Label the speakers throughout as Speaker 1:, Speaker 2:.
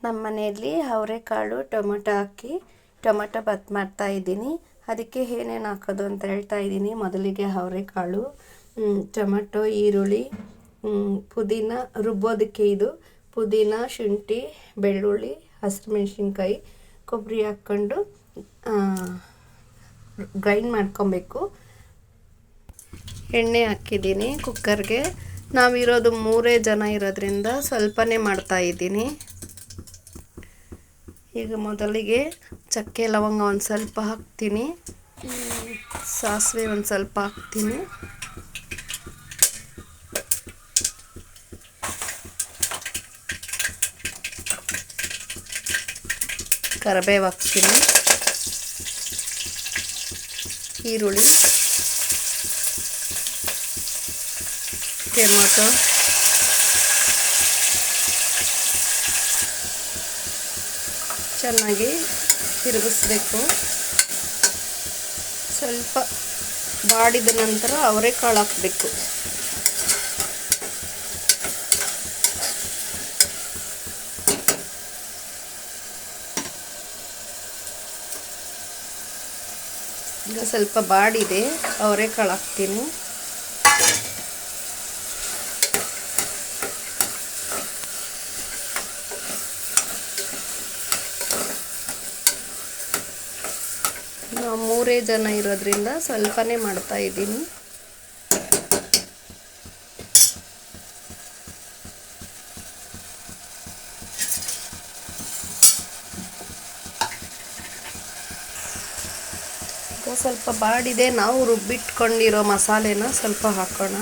Speaker 1: ನಮ್ಮ ಮನೆಯಲ್ಲಿ ಅವರೆಕಾಳು ಟೊಮೊಟೊ ಹಾಕಿ ಟೊಮೊಟೊ ಬಾತ್ ಮಾಡ್ತಾ ಇದ್ದೀನಿ. ಅದಕ್ಕೆ ಏನೇನು ಹಾಕೋದು ಅಂತ ಹೇಳ್ತಾ ಇದ್ದೀನಿ. ಮೊದಲಿಗೆ ಅವರೆಕಾಳು, ಟೊಮೊಟೊ, ಈರುಳ್ಳಿ, ಪುದೀನ ರುಬ್ಬೋದಕ್ಕೆ ಇದು ಪುದೀನ, ಶುಂಠಿ, ಬೆಳ್ಳುಳ್ಳಿ, ಹಸಿಮೆಣ್ಸಿನ್ಕಾಯಿ, ಕೊಬ್ಬರಿ ಹಾಕ್ಕೊಂಡು ಗ್ರೈಂಡ್ ಮಾಡ್ಕೊಬೇಕು. ಎಣ್ಣೆ ಹಾಕಿದ್ದೀನಿ ಕುಕ್ಕರ್ಗೆ. ನಾವಿರೋದು 3 ಜನ ಇರೋದ್ರಿಂದ ಸ್ವಲ್ಪನೇ ಮಾಡ್ತಾಯಿದ್ದೀನಿ. ಈಗ ಮೊದಲಿಗೆ ಚಕ್ಕೆ ಲವಂಗ ಒಂದು ಸ್ವಲ್ಪ ಹಾಕ್ತೀನಿ, ಸಾಸಿವೆ ಒಂದು ಸ್ವಲ್ಪ ಹಾಕ್ತೀನಿ, ಕರಿಬೇವು ಹಾಕ್ತೀನಿ, ಈರುಳ್ಳಿ, ಟೊಮೊಟೊ, ಚೆನ್ನಾಗಿ ತಿರುಗಿಸ್ಬೇಕು. ಸ್ವಲ್ಪ ಬಾಡಿದ ನಂತರ ಅವರೆಕಾಳು ಹಾಕಬೇಕು. ಈಗ ಸ್ವಲ್ಪ ಬಾಡಿದೆ, ಅವರೆಕಾಳು ಹಾಕ್ತೀನಿ. ನಾವು 3 ಜನ ಇರೋದ್ರಿಂದ ಸ್ವಲ್ಪನೇ ಮಾಡ್ತಾ ಇದ್ದೀನಿ. ಈಗ ಸ್ವಲ್ಪ ಬಾಡಿದೆ, ನಾವು ರುಬ್ಬಿಟ್ಕೊಂಡಿರೋ ಮಸಾಲೆನ ಸ್ವಲ್ಪ ಹಾಕೋಣ.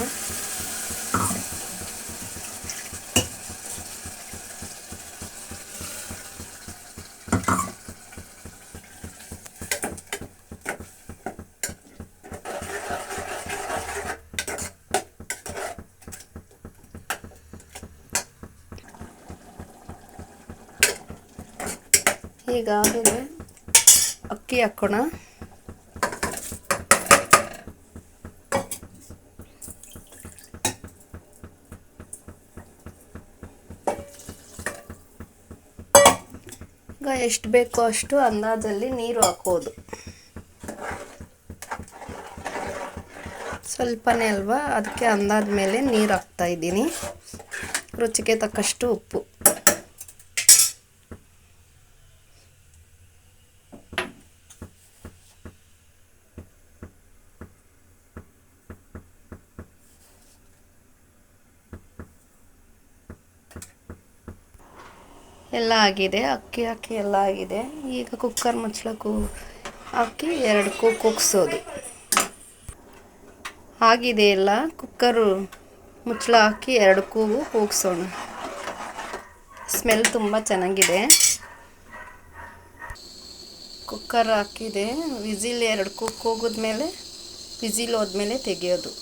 Speaker 1: ಹೀಗಾದರೆ ಅಕ್ಕಿ ಹಾಕೋಣ. ಈಗ ಎಷ್ಟು ಬೇಕೋ ಅಷ್ಟು ಅಂದಾಜಲ್ಲಿ ನೀರು ಹಾಕೋದು. ಸ್ವಲ್ಪನೇ ಅಲ್ವಾ, ಅದಕ್ಕೆ ಅಂದಾದ ಮೇಲೆ ನೀರು ಹಾಕ್ತಾ ಇದ್ದೀನಿ. ರುಚಿಗೆ ತಕ್ಕಷ್ಟು ಉಪ್ಪು. ಎಲ್ಲ ಆಗಿದೆ, ಅಕ್ಕಿ ಹಾಕಿ ಎಲ್ಲ ಆಗಿದೆ. ಈಗ ಕುಕ್ಕರ್ ಮುಚ್ಚಳಕ್ಕೂ ಹಾಕಿ 2 ಕೂಗಿಸೋದು ಆಗಿದೆ. ಎಲ್ಲ ಕುಕ್ಕರು ಮುಚ್ಚಳ ಹಾಕಿ 2 ಕೂಗಿಸೋಣ. ಸ್ಮೆಲ್ ತುಂಬ ಚೆನ್ನಾಗಿದೆ. ಕುಕ್ಕರ್ ಹಾಕಿದೆ, ವಿಸಿಲ್ 2 ಕೂಗಿದ್ಮೇಲೆ ವಿಸಿಲ್ ಹೋದ್ಮೇಲೆ ತೆಗೆಯೋದು.